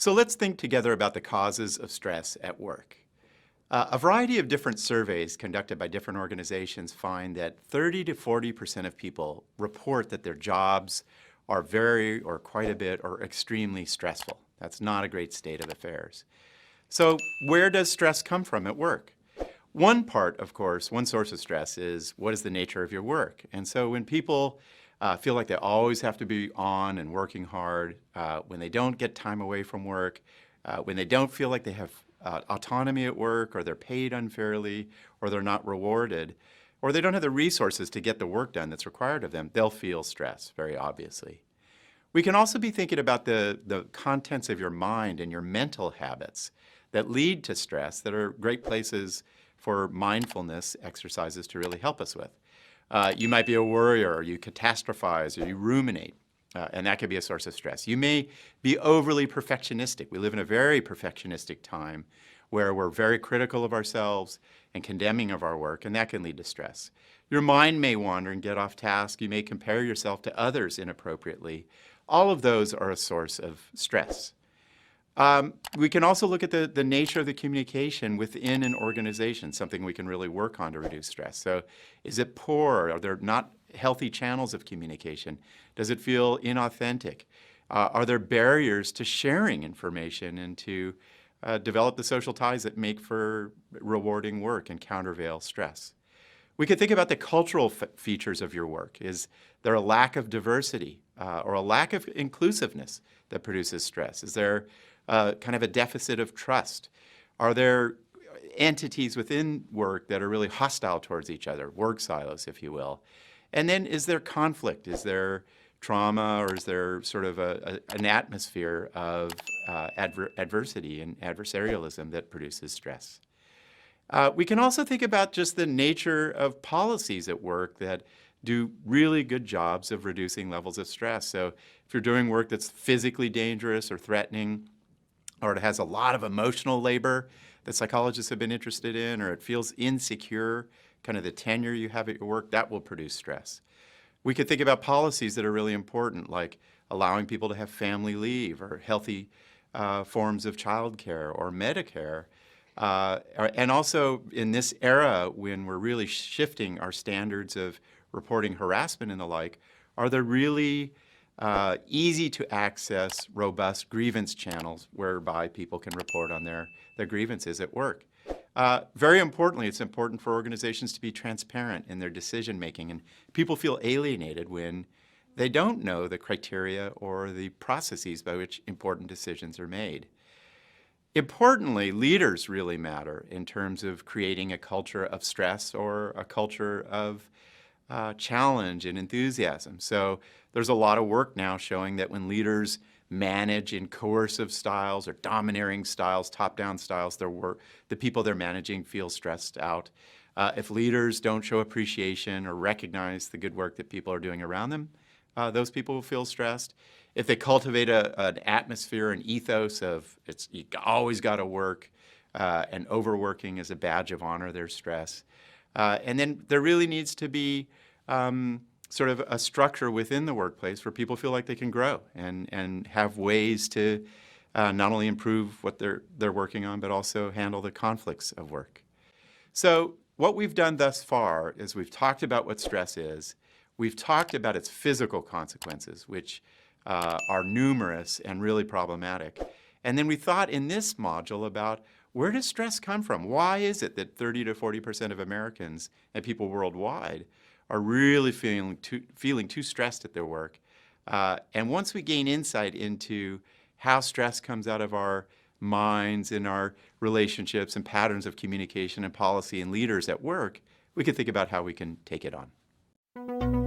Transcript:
So let's think together about the causes of stress at work. A variety of different surveys conducted by different organizations find that 30 to 40% of people report that their jobs are very or quite a bit or extremely stressful. That's not a great state of affairs. So where does stress come from at work? One part, of course, one source of stress is what is the nature of your work? And so when people feel like they always have to be on and working hard, when they don't get time away from work, when they don't feel like they have autonomy at work, or they're paid unfairly, or they're not rewarded, or they don't have the resources to get the work done that's required of them, they'll feel stress, very obviously. We can also be thinking about the contents of your mind and your mental habits that lead to stress that are great places for mindfulness exercises to really help us with. You might be a worrier, or you catastrophize, or you ruminate, and that could be a source of stress. You may be overly perfectionistic. We live in a very perfectionistic time where we're very critical of ourselves and condemning of our work, and that can lead to stress. Your mind may wander and get off task. You may compare yourself to others inappropriately. All of those are a source of stress. We can also look at the nature of the communication within an organization, something we can really work on to reduce stress. So is it poor? Are there not healthy channels of communication? Does it feel inauthentic? Are there barriers to sharing information and to develop the social ties that make for rewarding work and countervail stress? We could think about the cultural features of your work. Is there a lack of diversity or a lack of inclusiveness that produces stress? Is there kind of a deficit of trust? Are there entities within work that are really hostile towards each other, work silos, if you will? And then is there conflict? Is there trauma, or is there sort of an atmosphere of adversity and adversarialism that produces stress? We can also think about just the nature of policies at work that do really good jobs of reducing levels of stress. So if you're doing work that's physically dangerous or threatening, or it has a lot of emotional labor that psychologists have been interested in, or it feels insecure, kind of the tenure you have at your work, that will produce stress. We could think about policies that are really important, like allowing people to have family leave, or healthy forms of childcare or Medicare. And also in this era, when we're really shifting our standards of reporting harassment and the like, are there really easy to access, robust grievance channels whereby people can report on their grievances at work? Very importantly, it's important for organizations to be transparent in their decision making, and people feel alienated when they don't know the criteria or the processes by which important decisions are made. Importantly, leaders really matter in terms of creating a culture of stress or a culture of challenge and enthusiasm. So there's a lot of work now showing that when leaders manage in coercive styles or domineering styles, top-down styles, the people they're managing feel stressed out. If leaders don't show appreciation or recognize the good work that people are doing around them, those people will feel stressed. If they cultivate an atmosphere, an ethos of you always got to work, and overworking is a badge of honor, there's stress. And then there really needs to be sort of a structure within the workplace where people feel like they can grow and have ways to not only improve what they're working on, but also handle the conflicts of work. So what we've done thus far is we've talked about what stress is. We've talked about its physical consequences, which are numerous and really problematic. And then we thought in this module about where does stress come from? Why is it that 30 to 40% of Americans and people worldwide are really feeling too stressed at their work? And once we gain insight into how stress comes out of our minds and our relationships and patterns of communication and policy and leaders at work, we can think about how we can take it on.